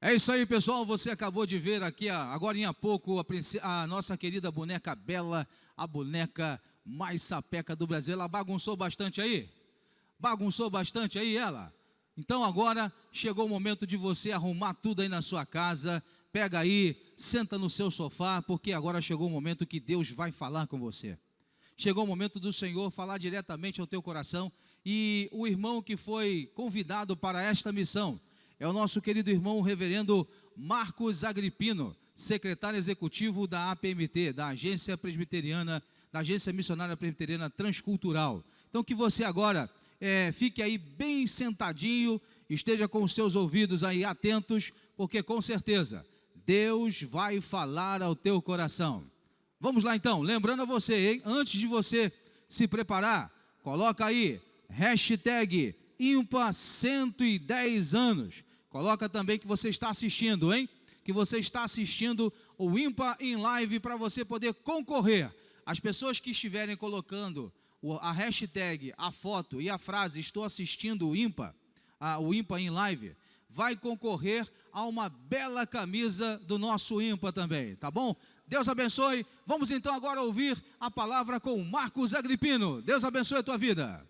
É isso aí, pessoal. Você acabou de ver aqui, agora há pouco, a nossa querida boneca Bela, a boneca mais sapeca do Brasil. Ela bagunçou bastante aí? Bagunçou bastante aí ela? Então agora chegou o momento de você arrumar tudo aí na sua casa. Pega aí, senta no seu sofá, porque agora chegou o momento que Deus vai falar com você. Chegou o momento do Senhor falar diretamente ao teu coração. E o irmão que foi convidado para esta missão é o nosso querido irmão reverendo Marcos Agripino, secretário executivo da APMT, da Agência Presbiteriana, da Agência Missionária Presbiteriana Transcultural. Então que você agora fique aí bem sentadinho, esteja com os seus ouvidos aí atentos, porque com certeza Deus vai falar ao teu coração. Vamos lá então, lembrando a você, hein? Antes de você se preparar, coloca aí, hashtag ímpar 110 anos, coloca também que você está assistindo, hein? Que você está assistindo o Ímpar em live para você poder concorrer. As pessoas que estiverem colocando a hashtag, a foto e a frase estou assistindo o Ímpar em live, vai concorrer a uma bela camisa do nosso Ímpar também, tá bom? Deus abençoe. Vamos então agora ouvir a palavra com Marcos Agripino. Deus abençoe a tua vida.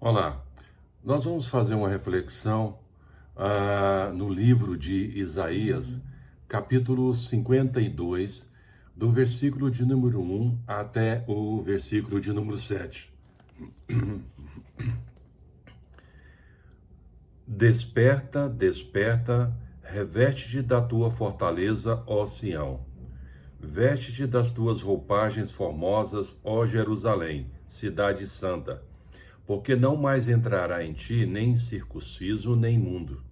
Olá, nós vamos fazer uma reflexão no livro de Isaías, capítulo 52, do versículo de número 1 até o versículo de número 7. Desperta, desperta, reveste-te da tua fortaleza, ó Sião. Veste-te das tuas roupagens formosas, ó Jerusalém, cidade santa. Porque não mais entrará em ti nem circunciso, nem mundo.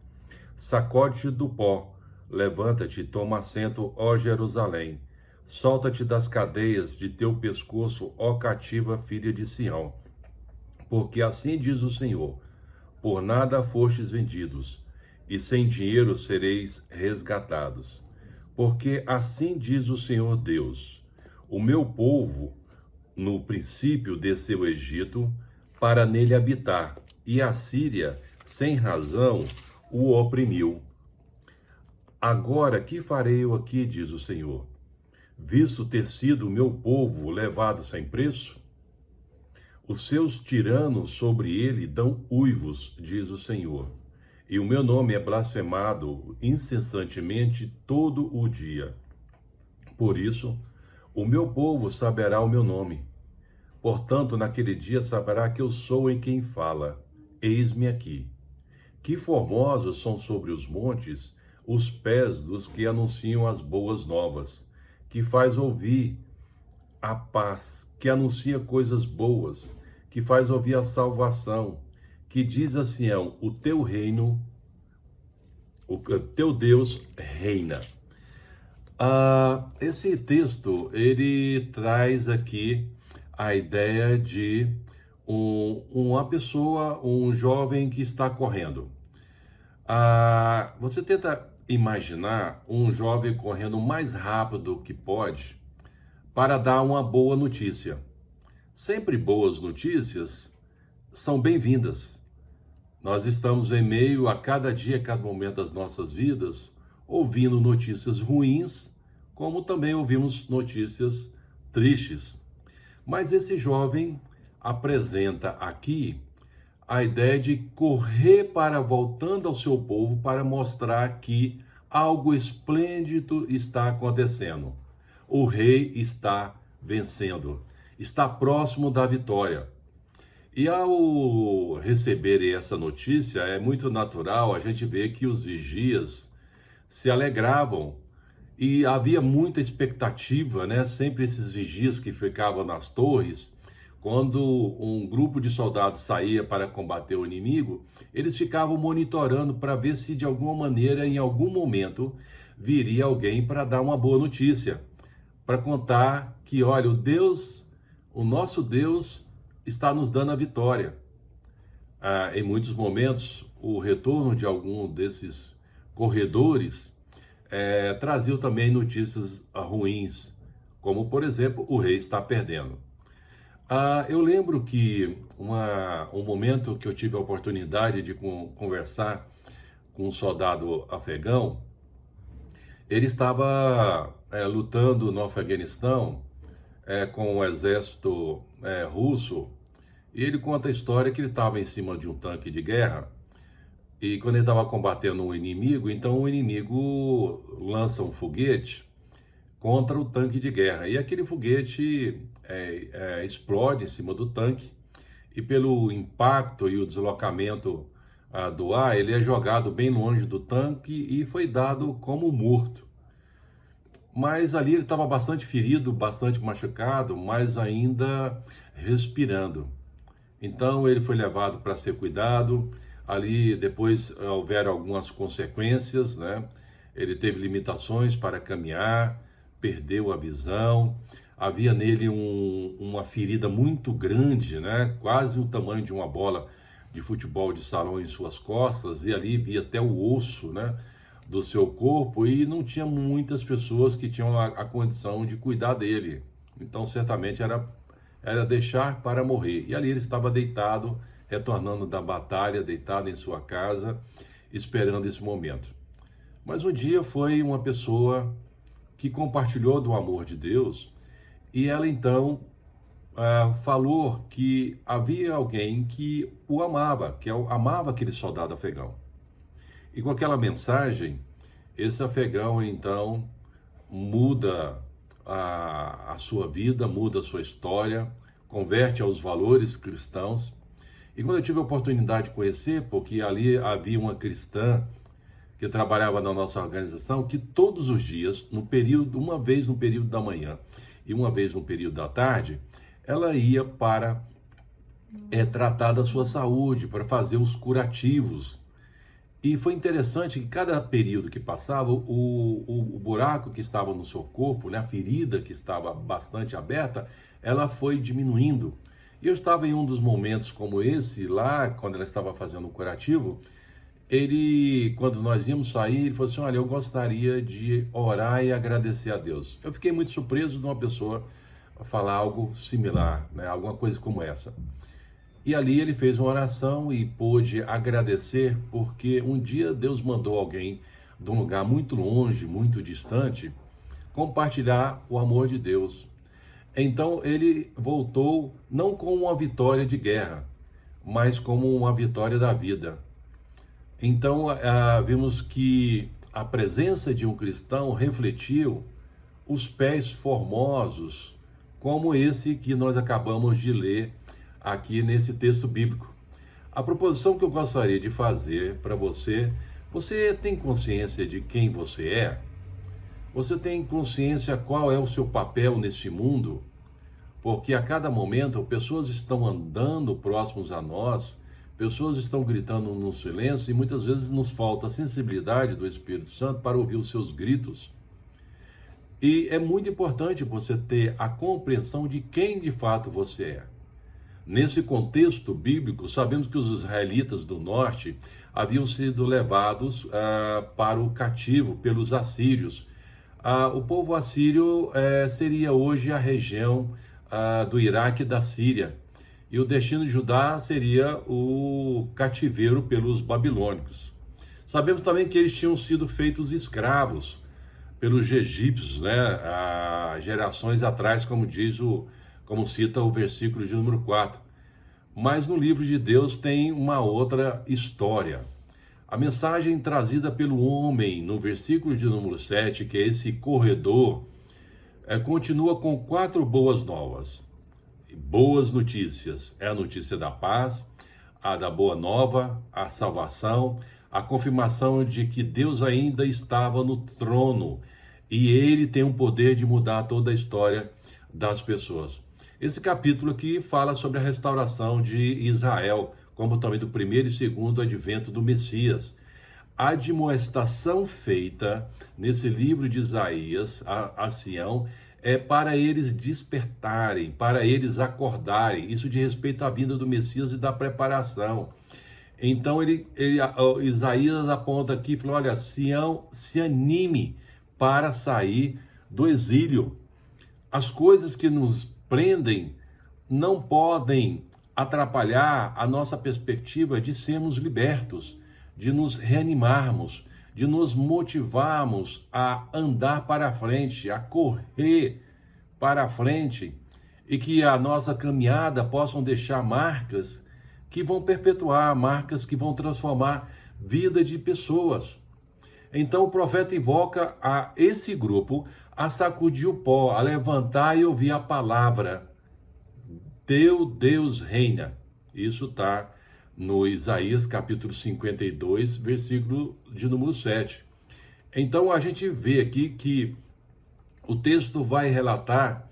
Sacode-te do pó, levanta-te, toma assento, ó Jerusalém. Solta-te das cadeias de teu pescoço, ó cativa filha de Sião. Porque assim diz o Senhor: por nada fostes vendidos, e sem dinheiro sereis resgatados. Porque assim diz o Senhor Deus: o meu povo, no princípio, desceu o Egito, para nele habitar, e a Síria, sem razão, o oprimiu. Agora, que farei eu aqui, diz o Senhor? Visto ter sido o meu povo levado sem preço? Os seus tiranos sobre ele dão uivos, diz o Senhor. E o meu nome é blasfemado incessantemente todo o dia. Por isso, o meu povo saberá o meu nome. Portanto, naquele dia saberá que eu sou em quem fala. Eis-me aqui. Que formosos são sobre os montes os pés dos que anunciam as boas novas, que faz ouvir a paz, que anuncia coisas boas, que faz ouvir a salvação, que diz a Sião: o teu reino, o teu Deus reina. Esse texto, ele traz aqui a ideia de uma pessoa, um jovem que está correndo. Você tenta imaginar um jovem correndo o mais rápido que pode para dar uma boa notícia. Sempre boas notícias são bem-vindas. Nós estamos em meio a cada dia, a cada momento das nossas vidas, ouvindo notícias ruins, como também ouvimos notícias tristes. Mas esse jovem apresenta aqui a ideia de correr para voltando ao seu povo para mostrar que algo esplêndido está acontecendo. O rei está vencendo, está próximo da vitória. E ao receber essa notícia, é muito natural a gente ver que os vigias se alegravam e havia muita expectativa, né? Sempre esses vigias que ficavam nas torres, quando um grupo de soldados saía para combater o inimigo, eles ficavam monitorando para ver se de alguma maneira, em algum momento, viria alguém para dar uma boa notícia, para contar que, olha, o nosso Deus está nos dando a vitória. Em muitos momentos, o retorno de algum desses corredores trazia também notícias ruins, como, por exemplo, o rei está perdendo. Eu lembro que um momento que eu tive a oportunidade de conversar com um soldado afegão, ele estava lutando no Afeganistão com o exército russo, e ele conta a história que ele estava em cima de um tanque de guerra, e quando ele estava combatendo um inimigo, então o inimigo lança um foguete contra o tanque de guerra, e aquele foguete explode em cima do tanque, e pelo impacto e o deslocamento do ar, ele é jogado bem longe do tanque e foi dado como morto. Mas ali ele estava bastante ferido, bastante machucado, mas ainda respirando. Então ele foi levado para ser cuidado. Ali depois houveram algumas consequências, né? Ele teve limitações para caminhar, perdeu a visão. Havia nele uma ferida muito grande, né? Quase o tamanho de uma bola de futebol de salão em suas costas, e ali via até o osso, né, do seu corpo, e não tinha muitas pessoas que tinham a condição de cuidar dele. Então certamente era deixar para morrer. E ali ele estava deitado, retornando da batalha, deitado em sua casa, esperando esse momento. Mas um dia foi uma pessoa que compartilhou do amor de Deus, e ela então falou que havia alguém que o amava, que amava aquele soldado afegão. E com aquela mensagem, esse afegão então muda a sua vida, muda a sua história, converte aos valores cristãos. E quando eu tive a oportunidade de conhecer, porque ali havia uma cristã que trabalhava na nossa organização, que todos os dias, uma vez no período da manhã e uma vez no período da tarde, ela ia para tratar da sua saúde, para fazer os curativos. E foi interessante que cada período que passava, o buraco que estava no seu corpo, né, a ferida que estava bastante aberta, ela foi diminuindo. E eu estava em um dos momentos como esse, lá, quando ela estava fazendo o curativo, quando nós íamos sair, ele falou assim: olha, eu gostaria de orar e agradecer a Deus. Eu fiquei muito surpreso de uma pessoa falar algo similar, né, alguma coisa como essa. E ali ele fez uma oração e pôde agradecer, porque um dia Deus mandou alguém de um lugar muito longe, muito distante, compartilhar o amor de Deus. Então ele voltou não com uma vitória de guerra, mas como uma vitória da vida. Então vimos que a presença de um cristão refletiu os pés formosos, como esse que nós acabamos de ler aqui nesse texto bíblico. A proposição que eu gostaria de fazer para você: você tem consciência de quem você é? Você tem consciência qual é o seu papel nesse mundo? Porque a cada momento pessoas estão andando próximos a nós, pessoas estão gritando no silêncio, e muitas vezes nos falta a sensibilidade do Espírito Santo para ouvir os seus gritos. E é muito importante você ter a compreensão de quem de fato você é. Nesse contexto bíblico, sabemos que os israelitas do norte haviam sido levados para o cativo pelos assírios. O povo assírio seria hoje a região do Iraque e da Síria. E o destino de Judá seria o cativeiro pelos babilônicos. Sabemos também que eles tinham sido feitos escravos pelos egípcios, né, gerações atrás, como cita o versículo de número 4. Mas no livro de Deus tem uma outra história. A mensagem trazida pelo homem no versículo de número 7, que é esse corredor, continua com 4 boas novas. Boas notícias. É a notícia da paz, a da boa nova, a salvação, a confirmação de que Deus ainda estava no trono e ele tem o poder de mudar toda a história das pessoas. Esse capítulo aqui fala sobre a restauração de Israel, como também do primeiro e segundo advento do Messias. A admoestação feita nesse livro de Isaías a Sião é para eles despertarem, para eles acordarem. Isso de respeito à vinda do Messias e da preparação. Então Isaías aponta aqui e falou: olha, Sião, se anime para sair do exílio. As coisas que nos prendem não podem atrapalhar a nossa perspectiva de sermos libertos, de nos reanimarmos, de nos motivarmos a andar para frente, a correr para frente, e que a nossa caminhada possam deixar marcas que vão perpetuar, marcas que vão transformar vida de pessoas. Então o profeta invoca a esse grupo a sacudir o pó, a levantar e ouvir a palavra. Teu Deus reina. Isso está no Isaías capítulo 52, versículo de número 7. Então a gente vê aqui que o texto vai relatar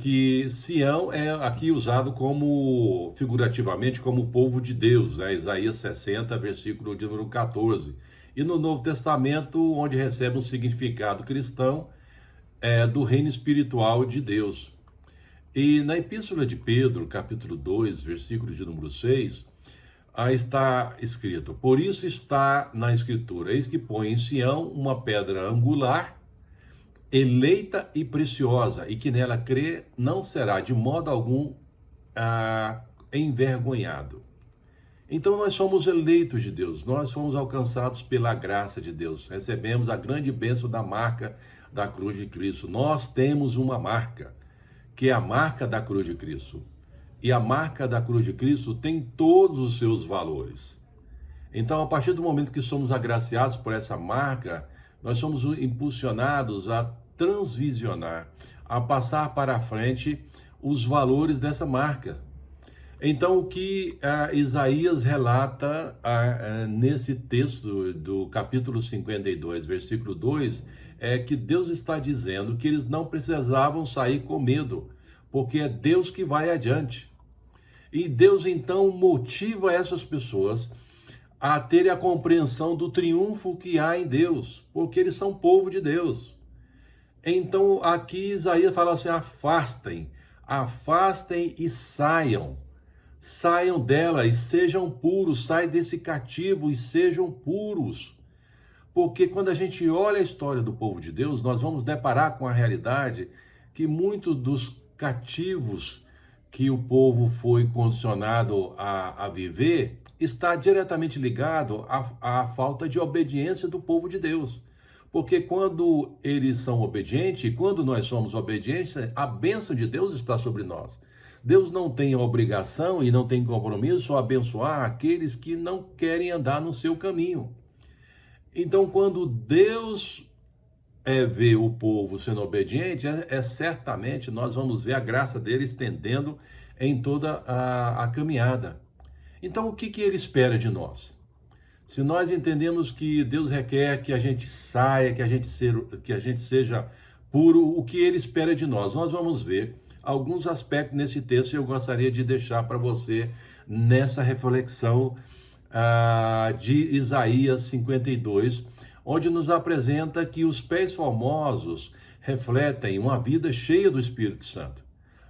que Sião é aqui usado como, figurativamente, como o povo de Deus, né? Isaías 60, versículo de número 14. E no Novo Testamento, onde recebe um significado cristão do reino espiritual de Deus. E na Epístola de Pedro, capítulo 2, versículo de número 6, está escrito: por isso está na Escritura, eis que põe em Sião uma pedra angular, eleita e preciosa, e que nela crê não será de modo algum envergonhado. Então nós somos eleitos de Deus, nós fomos alcançados pela graça de Deus, recebemos a grande bênção da marca da cruz de Cristo. Nós temos uma marca, que é a marca da cruz de Cristo. E a marca da cruz de Cristo tem todos os seus valores. Então, a partir do momento que somos agraciados por essa marca, nós somos impulsionados a transvisionar, a passar para frente os valores dessa marca. Então, o que Isaías relata nesse texto do capítulo 52, versículo 2, é que Deus está dizendo que eles não precisavam sair com medo, porque é Deus que vai adiante. E Deus, então, motiva essas pessoas a terem a compreensão do triunfo que há em Deus, porque eles são povo de Deus. Então, aqui Isaías fala assim: afastem e saiam. Saiam dela e sejam puros, saiam desse cativo e sejam puros. Porque quando a gente olha a história do povo de Deus, nós vamos deparar com a realidade que muitos dos cativos que o povo foi condicionado a viver está diretamente ligado à falta de obediência do povo de Deus. Porque quando eles são obedientes, quando nós somos obedientes, a bênção de Deus está sobre nós. Deus não tem obrigação e não tem compromisso a abençoar aqueles que não querem andar no seu caminho. Então, quando Deus vê o povo sendo obediente, certamente nós vamos ver a graça dele estendendo em toda a caminhada. Então, o que ele espera de nós? Se nós entendemos que Deus requer que a gente saia, que a gente seja puro, o que ele espera de nós? Nós vamos ver alguns aspectos nesse texto e eu gostaria de deixar para você nessa reflexão de Isaías 52, onde nos apresenta que os pés formosos refletem uma vida cheia do Espírito Santo.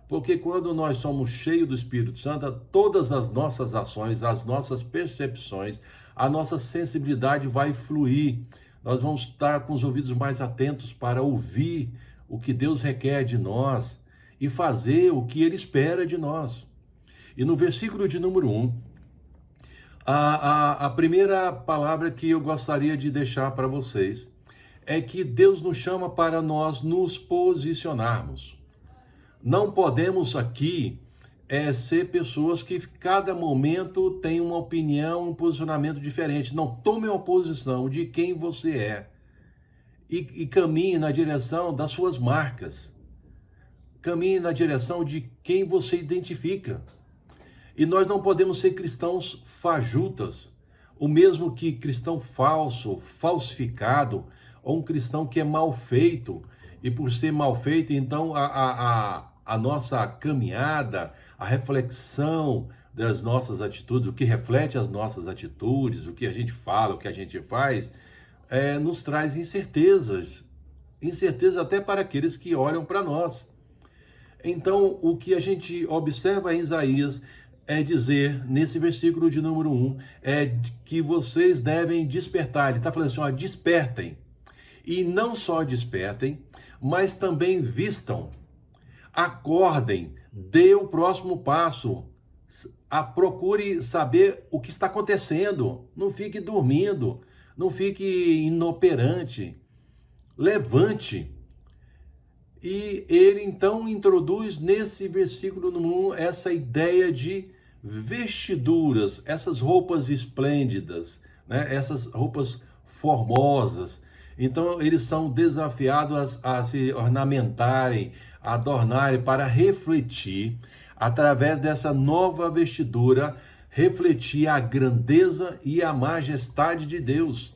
Porque quando nós somos cheios do Espírito Santo, todas as nossas ações, as nossas percepções, a nossa sensibilidade vai fluir. Nós vamos estar com os ouvidos mais atentos para ouvir o que Deus requer de nós e fazer o que Ele espera de nós. E no versículo de número 1, a primeira palavra que eu gostaria de deixar para vocês é que Deus nos chama para nós nos posicionarmos. Não podemos aqui ser pessoas que cada momento tem uma opinião, um posicionamento diferente. Não, tome uma posição de quem você é e caminhe na direção das suas marcas. Caminhe na direção de quem você identifica. E nós não podemos ser cristãos fajutas, o mesmo que cristão falso, falsificado, ou um cristão que é mal feito, e por ser mal feito, então a nossa caminhada, a reflexão das nossas atitudes, o que reflete as nossas atitudes, o que a gente fala, o que a gente faz, nos traz incertezas até para aqueles que olham para nós. Então, o que a gente observa em Isaías é dizer, nesse versículo de número 1, que vocês devem despertar. Ele está falando assim, ó, despertem. E não só despertem, mas também vistam. Acordem, dê o próximo passo. Procure saber o que está acontecendo. Não fique dormindo, não fique inoperante. Levante. E ele então introduz nesse versículo número 1 essa ideia de vestiduras, essas roupas esplêndidas, né? Essas roupas formosas. Então eles são desafiados a se ornamentarem, a adornarem para refletir, através dessa nova vestidura, refletir a grandeza e a majestade de Deus.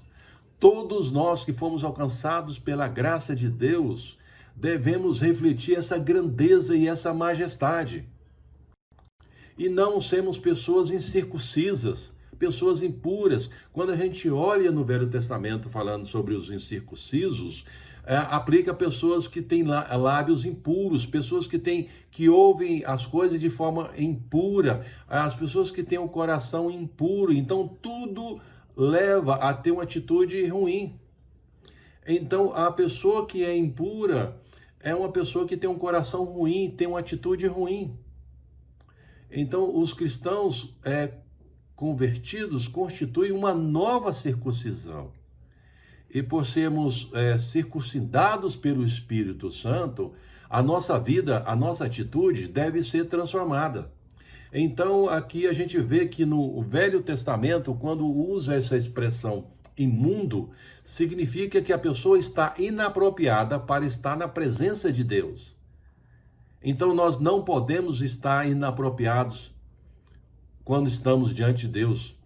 Todos nós que fomos alcançados pela graça de Deus, devemos refletir essa grandeza e essa majestade. E não sermos pessoas incircuncisas, pessoas impuras. Quando a gente olha no Velho Testamento falando sobre os incircuncisos, aplica a pessoas que têm lábios impuros, pessoas que ouvem as coisas de forma impura, as pessoas que têm o coração impuro. Então tudo leva a ter uma atitude ruim. Então a pessoa que é impura é uma pessoa que tem um coração ruim, tem uma atitude ruim. Então os cristãos convertidos constituem uma nova circuncisão. E por sermos circuncidados pelo Espírito Santo, a nossa vida, a nossa atitude deve ser transformada. Então aqui a gente vê que no Velho Testamento, quando usa essa expressão imundo, significa que a pessoa está inapropriada para estar na presença de Deus. Então nós não podemos estar inapropriados quando estamos diante de Deus.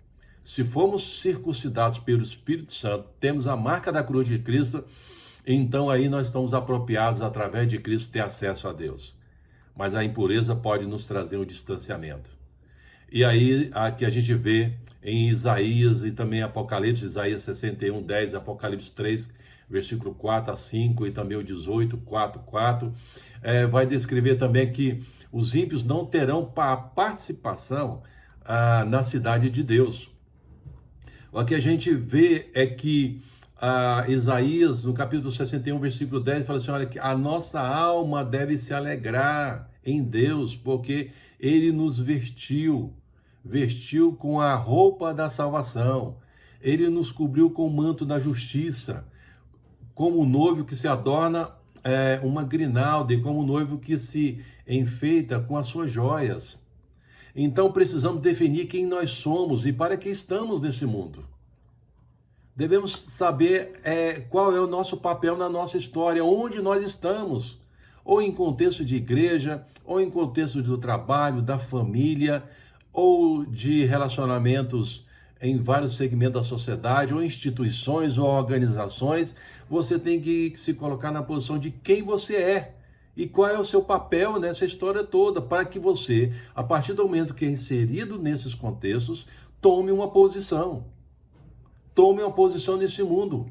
Se formos circuncidados pelo Espírito Santo, temos a marca da cruz de Cristo, então aí nós estamos apropriados através de Cristo ter acesso a Deus. Mas a impureza pode nos trazer um distanciamento. E aí aqui a gente vê em Isaías e também Apocalipse, Isaías 61, 10, Apocalipse 3, versículo 4 a 5 e também o 18, 4, 4, vai descrever também que os ímpios não terão participação na cidade de Deus. O que a gente vê é que Isaías, no capítulo 61, versículo 10, fala assim, olha, que a nossa alma deve se alegrar em Deus, porque Ele nos vestiu com a roupa da salvação, Ele nos cobriu com o manto da justiça, como o noivo que se adorna uma grinalda, e como o noivo que se enfeita com as suas joias. Então precisamos definir quem nós somos e para que estamos nesse mundo. Devemos saber qual é o nosso papel na nossa história, onde nós estamos, ou em contexto de igreja, ou em contexto do trabalho, da família, ou de relacionamentos em vários segmentos da sociedade, ou instituições, ou organizações. Você tem que se colocar na posição de quem você é. E qual é o seu papel nessa história toda, para que você, a partir do momento que é inserido nesses contextos, tome uma posição. Tome uma posição nesse mundo.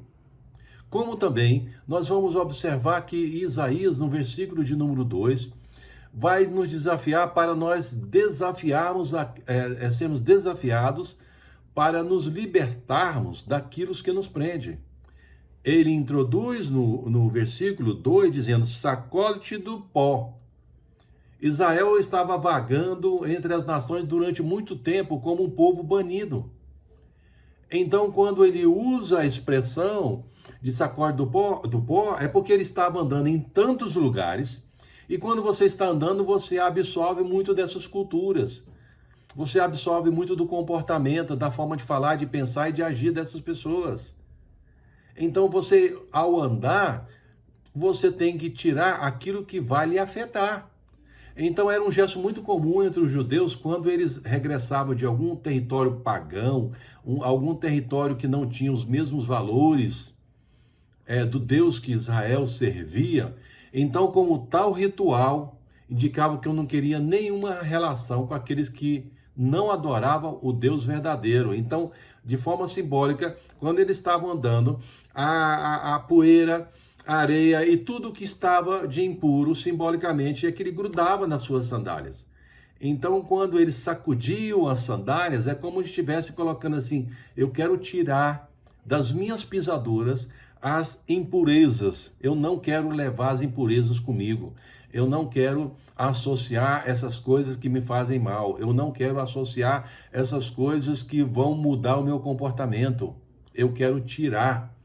Como também nós vamos observar que Isaías, no versículo de número 2, vai nos desafiar para nós sermos desafiados para nos libertarmos daquilo que nos prende. Ele introduz no versículo 2, dizendo, sacode-te do pó. Israel estava vagando entre as nações durante muito tempo como um povo banido. Então, quando ele usa a expressão de sacode do pó, é porque ele estava andando em tantos lugares, e quando você está andando, você absorve muito dessas culturas. Você absorve muito do comportamento, da forma de falar, de pensar e de agir dessas pessoas. Então você, ao andar, você tem que tirar aquilo que vai lhe afetar. Então era um gesto muito comum entre os judeus quando eles regressavam de algum território pagão, algum território que não tinha os mesmos valores do Deus que Israel servia. Então, como tal ritual, indicava que eu não queria nenhuma relação com aqueles que não adoravam o Deus verdadeiro. Então, de forma simbólica, quando eles estavam andando, a poeira, a areia e tudo que estava de impuro, simbolicamente, é que ele grudava nas suas sandálias. Então, quando eles sacudiam as sandálias, é como se estivesse colocando assim: eu quero tirar das minhas pisaduras as impurezas. Eu não quero levar as impurezas comigo. Eu não quero associar essas coisas que me fazem mal. Eu não quero associar essas coisas que vão mudar o meu comportamento. Eu quero tirar.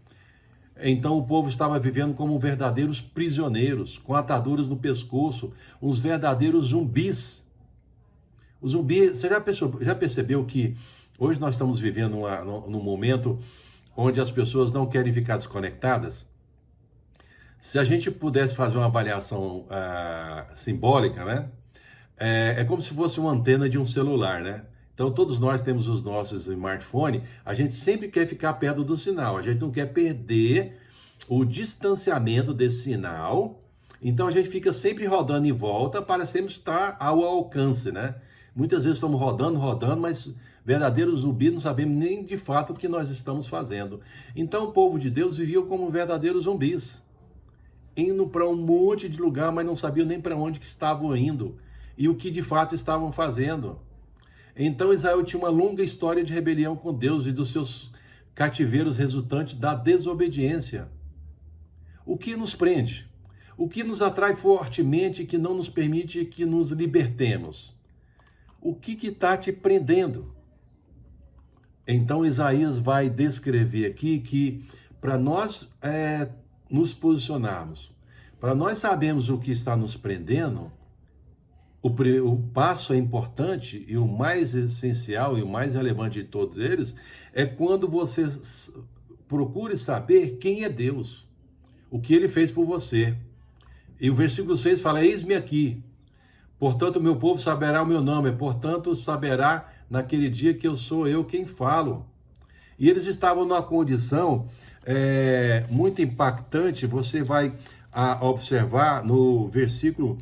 Então o povo estava vivendo como verdadeiros prisioneiros, com ataduras no pescoço, uns verdadeiros zumbis. O zumbi, você já percebeu que hoje nós estamos vivendo num momento onde as pessoas não querem ficar desconectadas? Se a gente pudesse fazer uma avaliação simbólica, né? É como se fosse uma antena de um celular, né? Então todos nós temos os nossos smartphones, a gente sempre quer ficar perto do sinal, a gente não quer perder o distanciamento desse sinal, então a gente fica sempre rodando em volta para sempre estar ao alcance, né? Muitas vezes estamos rodando, mas verdadeiros zumbis não sabemos nem de fato o que nós estamos fazendo. Então o povo de Deus vivia como verdadeiros zumbis, indo para um monte de lugar, mas não sabiam nem para onde que estavam indo e o que de fato estavam fazendo. Então Israel tinha uma longa história de rebelião com Deus e dos seus cativeiros resultantes da desobediência. O que nos prende? O que nos atrai fortemente e que não nos permite que nos libertemos? O que está te prendendo? Então Isaías vai descrever aqui que para nós nos posicionarmos, para nós sabermos o que está nos prendendo, o passo é importante e o mais essencial e o mais relevante de todos eles é quando você procure saber quem é Deus, o que ele fez por você. E o versículo 6 fala: eis-me aqui, portanto meu povo saberá o meu nome, portanto saberá naquele dia que eu sou eu quem falo. E eles estavam numa condição muito impactante. Você vai observar no versículo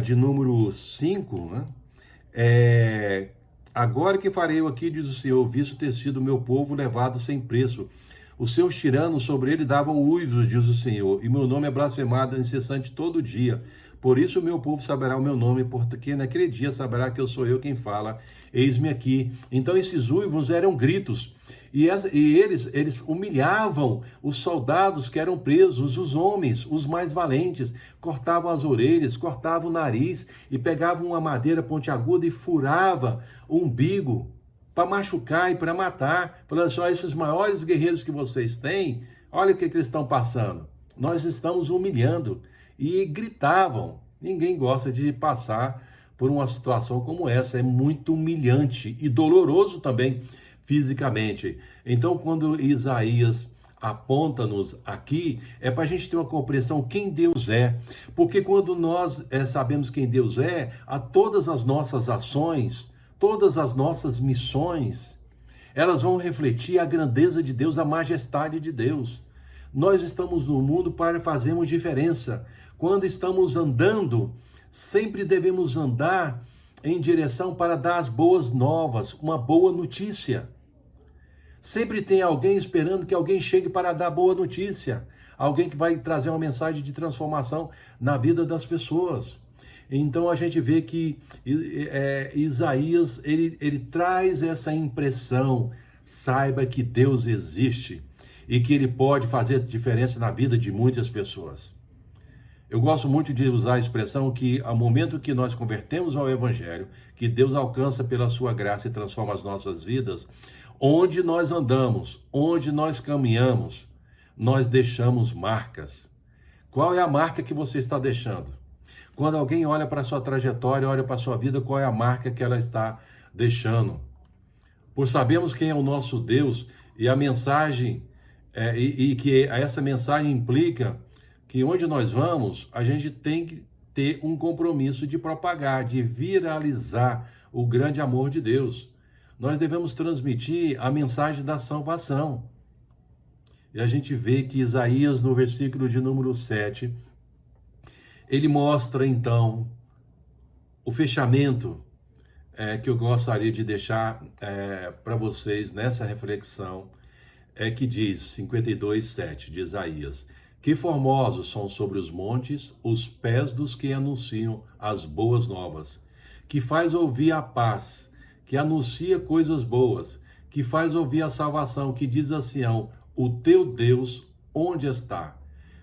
de número 5, né? Agora que farei eu aqui, diz o Senhor, visto ter sido meu povo levado sem preço. Os seus tiranos sobre ele davam uivos, diz o Senhor, e meu nome é blasfemado incessante todo dia. Por isso o meu povo saberá o meu nome, porque naquele dia saberá que eu sou eu quem fala, eis-me aqui. Então esses uivos eram gritos, e eles humilhavam os soldados que eram presos, os homens, os mais valentes, cortavam as orelhas, cortavam o nariz, e pegavam uma madeira pontiaguda e furava o umbigo, para machucar e para matar, falando só, esses maiores guerreiros que vocês têm, olha o que eles estão passando, nós estamos humilhando, e gritavam. Ninguém gosta de passar por uma situação como essa, é muito humilhante e doloroso também fisicamente. Então quando Isaías aponta-nos aqui, é para a gente ter uma compreensão quem Deus é, porque quando nós sabemos quem Deus é, a todas as nossas ações, todas as nossas missões, elas vão refletir a grandeza de Deus, a majestade de Deus. Nós estamos no mundo para fazermos diferença. Quando estamos andando, sempre devemos andar em direção para dar as boas novas, uma boa notícia. Sempre tem alguém esperando que alguém chegue para dar boa notícia. Alguém que vai trazer uma mensagem de transformação na vida das pessoas. Então a gente vê que Isaías, ele traz essa impressão, saiba que Deus existe e que ele pode fazer diferença na vida de muitas pessoas. Eu gosto muito de usar a expressão que ao momento que nós convertemos ao Evangelho, que Deus alcança pela sua graça e transforma as nossas vidas, onde nós andamos, onde nós caminhamos, nós deixamos marcas. Qual é a marca que você está deixando? Quando alguém olha para a sua trajetória, olha para a sua vida, qual é a marca que ela está deixando? Por sabermos quem é o nosso Deus e a mensagem, e que essa mensagem implica que onde nós vamos, a gente tem que ter um compromisso de propagar, de viralizar o grande amor de Deus. Nós devemos transmitir a mensagem da salvação. E a gente vê que Isaías, no versículo de número 7, ele mostra então o fechamento que eu gostaria de deixar para vocês nessa reflexão, que diz 52:7 de Isaías: que formosos são sobre os montes os pés dos que anunciam as boas novas, que faz ouvir a paz, que anuncia coisas boas, que faz ouvir a salvação, que diz a Sião: o teu Deus onde está?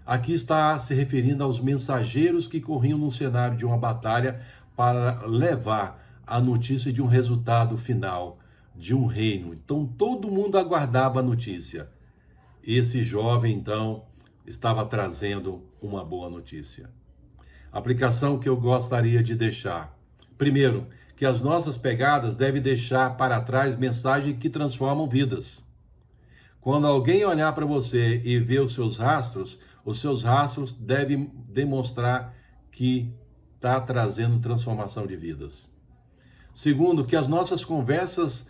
Aqui está se referindo aos mensageiros que corriam no cenário de uma batalha para levar a notícia de um resultado final, de um reino. Então todo mundo aguardava a notícia. Esse jovem, então, estava trazendo uma boa notícia. A aplicação que eu gostaria de deixar. Primeiro, que as nossas pegadas devem deixar para trás mensagens que transformam vidas. Quando alguém olhar para você e ver os seus rastros devem demonstrar que está trazendo transformação de vidas. Segundo, que as nossas conversas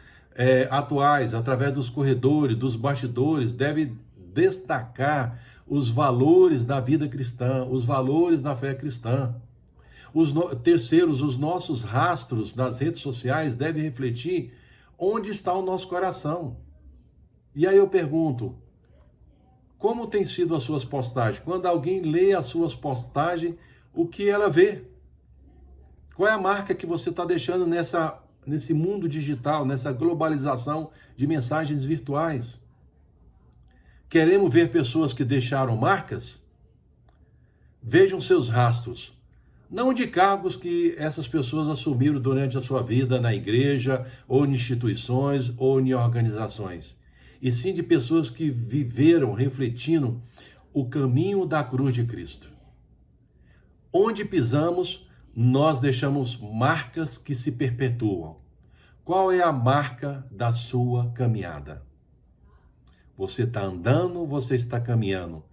atuais, através dos corredores, dos bastidores, devem destacar os valores da vida cristã, os valores da fé cristã. Terceiros, os nossos rastros nas redes sociais devem refletir onde está o nosso coração. E aí eu pergunto, como tem sido as suas postagens? Quando alguém lê as suas postagens, o que ela vê? Qual é a marca que você está deixando nesse mundo digital, nessa globalização de mensagens virtuais? Queremos ver pessoas que deixaram marcas? Vejam seus rastros. Não de cargos que essas pessoas assumiram durante a sua vida na igreja, ou em instituições, ou em organizações. E sim de pessoas que viveram refletindo o caminho da cruz de Cristo. Onde pisamos, nós deixamos marcas que se perpetuam. Qual é a marca da sua caminhada? Você está andando, você está caminhando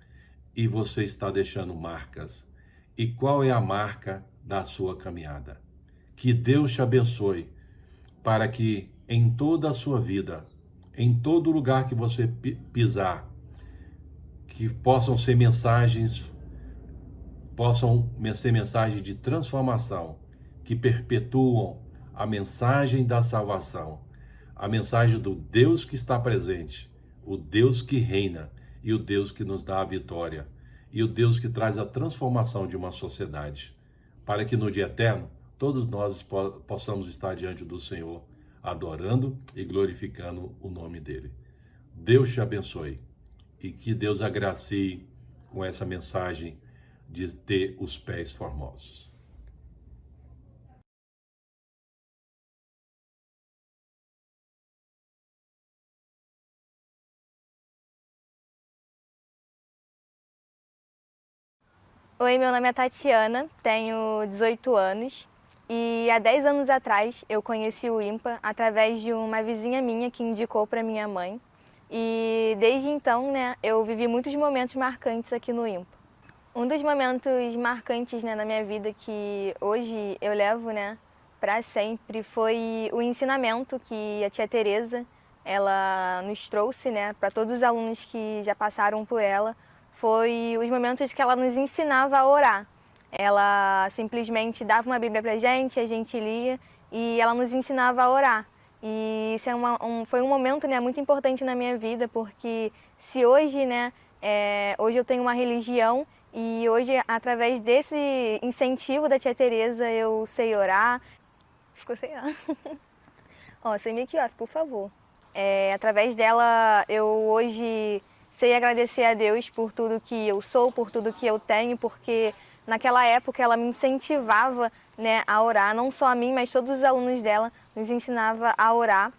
e você está deixando marcas. E qual é a marca da sua caminhada? Que Deus te abençoe para que em toda a sua vida, em todo lugar que você pisar, que possam ser mensagens de transformação, que perpetuam a mensagem da salvação, a mensagem do Deus que está presente, o Deus que reina e o Deus que nos dá a vitória, e o Deus que traz a transformação de uma sociedade, para que no dia eterno todos nós possamos estar diante do Senhor, adorando e glorificando o nome dele. Deus te abençoe e que Deus agracie com essa mensagem de ter os pés formosos. Oi, meu nome é Tatiana, tenho 18 anos e há 10 anos atrás eu conheci o IMPA através de uma vizinha minha que indicou para minha mãe. E desde então, eu vivi muitos momentos marcantes aqui no IMPA. Um dos momentos marcantes, na minha vida que hoje eu levo, para sempre foi o ensinamento que a tia Tereza, ela nos trouxe, para todos os alunos que já passaram por ela. Foi os momentos que ela nos ensinava a orar. Ela simplesmente dava uma Bíblia pra gente, a gente lia e ela nos ensinava a orar. E isso foi um momento, muito importante na minha vida, porque se hoje, hoje eu tenho uma religião e hoje, através desse incentivo da tia Tereza, eu sei orar. Ficou sem ar. Ó, sem make-off, por favor. Através dela, eu hoje sei agradecer a Deus por tudo que eu sou, por tudo que eu tenho, porque naquela época ela me incentivava, a orar, não só a mim, mas todos os alunos dela nos ensinava a orar.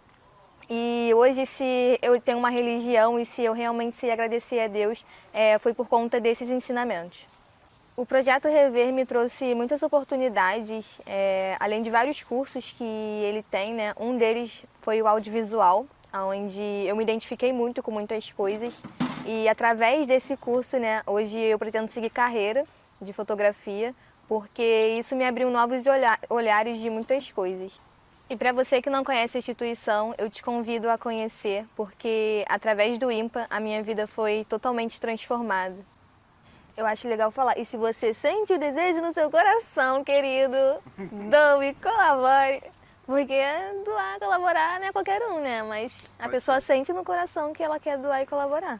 E hoje, se eu tenho uma religião e se eu realmente sei agradecer a Deus, foi por conta desses ensinamentos. O Projeto Rever me trouxe muitas oportunidades, além de vários cursos que ele tem, Um deles foi o audiovisual, onde eu me identifiquei muito com muitas coisas. E através desse curso, hoje eu pretendo seguir carreira de fotografia, porque isso me abriu novos olhares de muitas coisas. E para você que não conhece a instituição, eu te convido a conhecer, porque através do IMPA a minha vida foi totalmente transformada. Eu acho legal falar, e se você sente o desejo no seu coração, querido, doe, colabore. Porque doar, colaborar não é qualquer um, mas a pessoa sente no coração que ela quer doar e colaborar.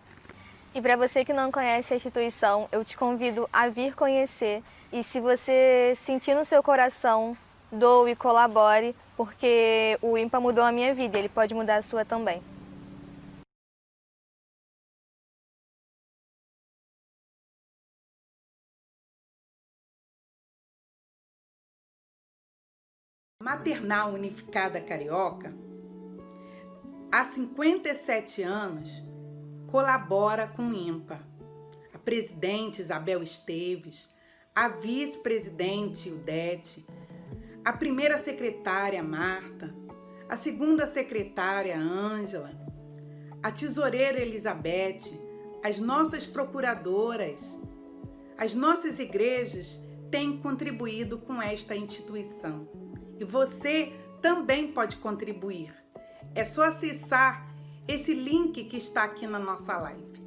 E para você que não conhece a instituição, eu te convido a vir conhecer. E se você sentir no seu coração doe, colabore, porque o IMPA mudou a minha vida e ele pode mudar a sua também. Maternal Unificada Carioca, há 57 anos, colabora com o IMPA. A presidente Isabel Esteves, a vice-presidente Udete, a primeira secretária Marta, a segunda secretária Ângela, a tesoureira Elizabeth, as nossas procuradoras, as nossas igrejas têm contribuído com esta instituição. E você também pode contribuir. É só acessar esse link que está aqui na nossa live.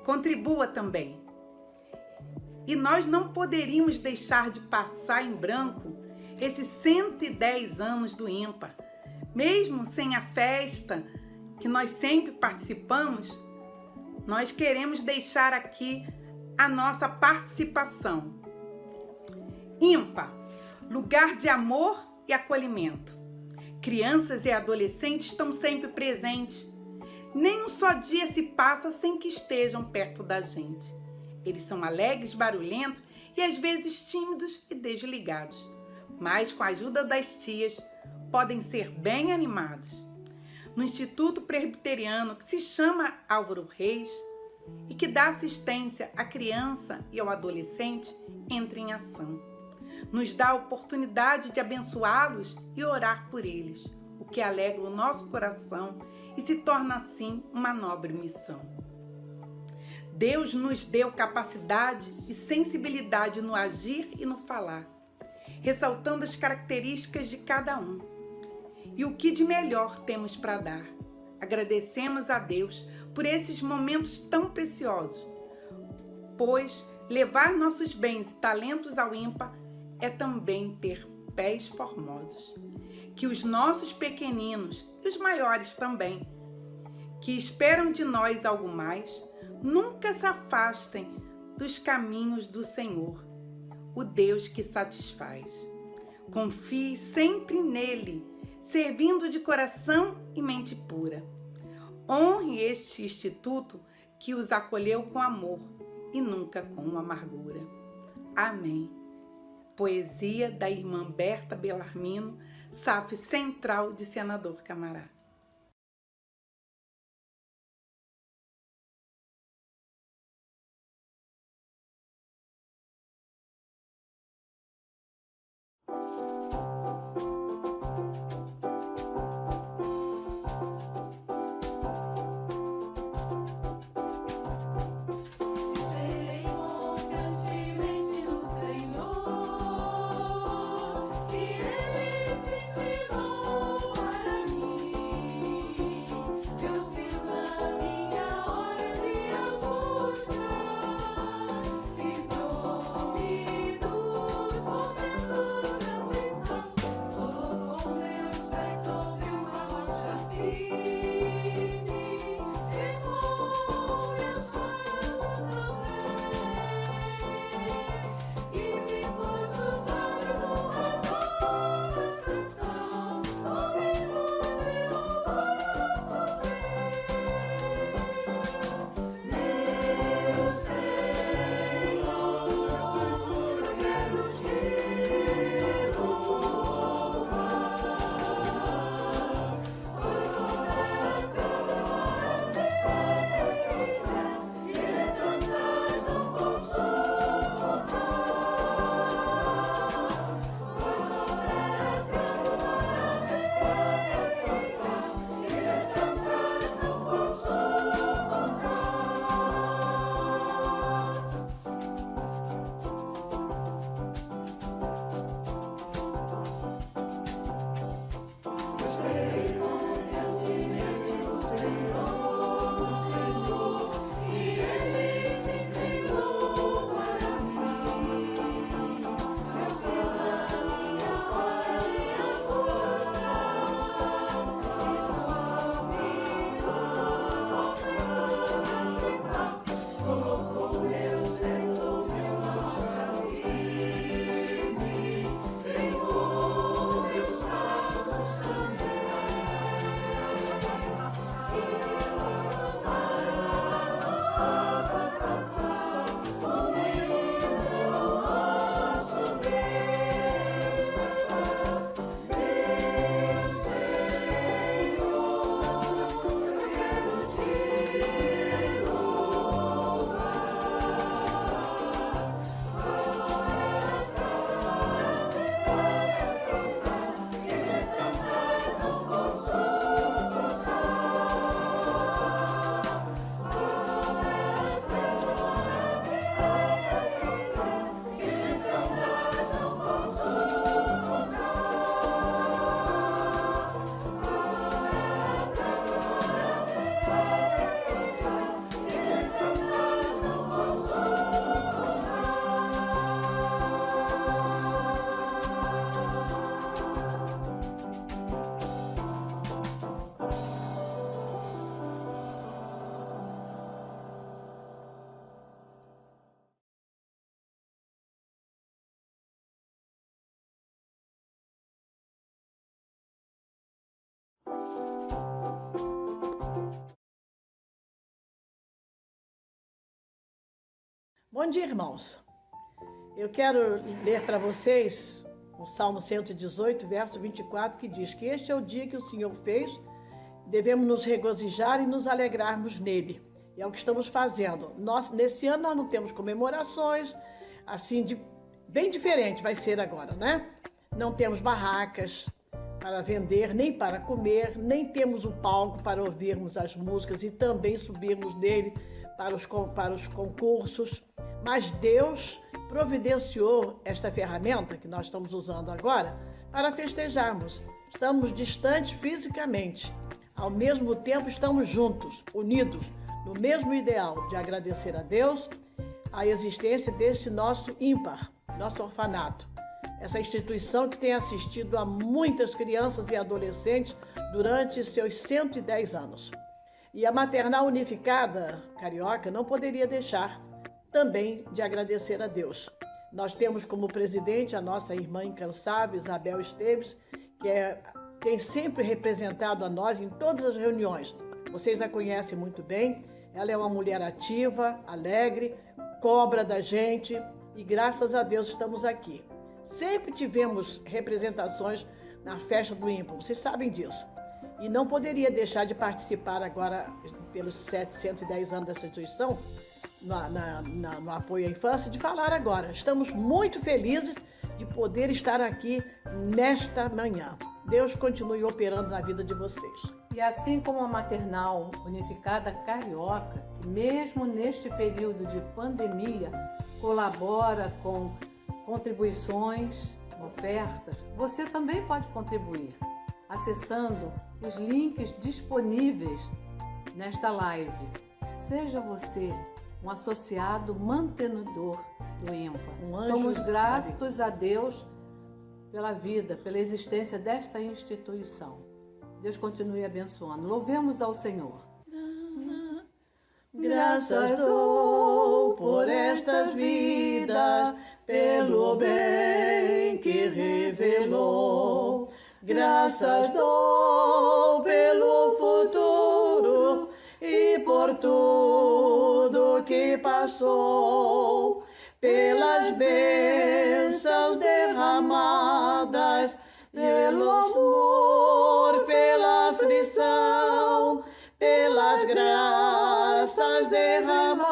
Contribua também. E nós não poderíamos deixar de passar em branco esses 110 anos do IMPA. Mesmo sem a festa que nós sempre participamos, nós queremos deixar aqui a nossa participação. IMPA, lugar de amor e acolhimento. Crianças e adolescentes estão sempre presentes. Nem um só dia se passa sem que estejam perto da gente. Eles são alegres, barulhentos e às vezes tímidos e desligados. Mas com a ajuda das tias, podem ser bem animados. No Instituto Presbiteriano, que se chama Álvaro Reis e que dá assistência à criança e ao adolescente, entra em ação. Nos dá a oportunidade de abençoá-los e orar por eles, o que alegra o nosso coração e se torna assim uma nobre missão. Deus nos deu capacidade e sensibilidade no agir e no falar, ressaltando as características de cada um e o que de melhor temos para dar. Agradecemos a Deus por esses momentos tão preciosos, pois levar nossos bens e talentos ao IMPA é também ter pés formosos. Que os nossos pequeninos e os maiores também, que esperam de nós algo mais, nunca se afastem dos caminhos do Senhor, o Deus que satisfaz. Confie sempre nele, servindo de coração e mente pura. Honre este instituto que os acolheu com amor e nunca com amargura. Amém. Poesia da irmã Berta Belarmino, SAF Central de Senador Camará. Colocou meus pés sobre uma rocha firme. Bom dia, irmãos. Eu quero ler para vocês o Salmo 118, verso 24, que diz que este é o dia que o Senhor fez, devemos nos regozijar e nos alegrarmos nele. E é o que estamos fazendo. Nesse ano nós não temos comemorações, assim, bem diferente vai ser agora, né? Não temos barracas para vender, nem para comer, nem temos um palco para ouvirmos as músicas e também subirmos nele para os concursos. Mas Deus providenciou esta ferramenta que nós estamos usando agora para festejarmos. Estamos distantes fisicamente, ao mesmo tempo estamos juntos, unidos, no mesmo ideal de agradecer a Deus a existência deste nosso ímpar, nosso orfanato. Essa instituição que tem assistido a muitas crianças e adolescentes durante seus 110 anos. E a Maternal Unificada Carioca não poderia deixar também de agradecer a Deus. Nós temos como presidente a nossa irmã incansável, Isabel Esteves, que tem sempre representado a nós em todas as reuniões. Vocês a conhecem muito bem. Ela é uma mulher ativa, alegre, cobra da gente e graças a Deus estamos aqui. Sempre tivemos representações na festa do IMPA, vocês sabem disso. E não poderia deixar de participar agora, pelos 710 anos dessa instituição, no apoio à infância, de falar agora. Estamos muito felizes de poder estar aqui nesta manhã. Deus continue operando na vida de vocês. E assim como a Maternal Unificada Carioca, que mesmo neste período de pandemia colabora com contribuições, ofertas, você também pode contribuir acessando os links disponíveis nesta live. Seja você um associado mantenedor do IMPA. Somos gratos a Deus pela vida, pela existência desta instituição. Deus continue abençoando. Louvemos ao Senhor. Graças dou por estas vidas, pelo bem que revelou. Graças dou pelo futuro e por tudo que passou, pelas bênçãos derramadas, pelo amor, pela aflição, pelas graças derramadas.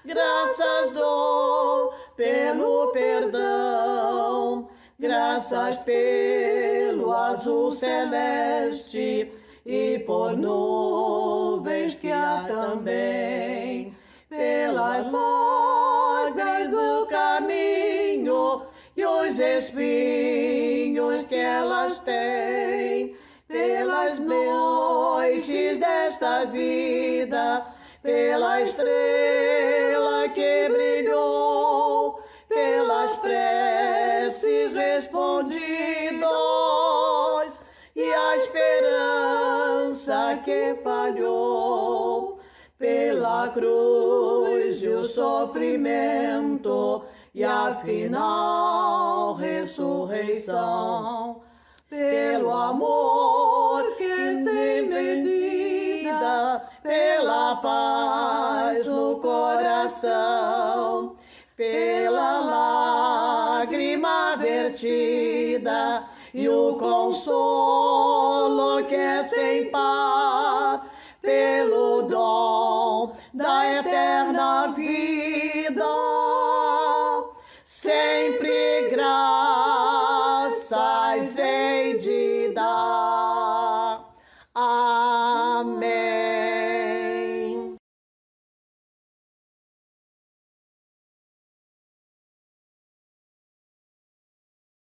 Graças dou pelo perdão, graças pelo azul celeste e por nuvens que há também, pelas rosas do caminho e os espinhos que elas têm, pelas noites desta vida, pela estrela que brilhou, pelas preces respondidas e a esperança que falhou, pela cruz e o sofrimento e a final ressurreição, pelo amor que sem medida, pela paz no coração, pela lágrima vertida e o consolo que é sem par, pelo dom da eterna vida, sempre graças hei de dar. Amém.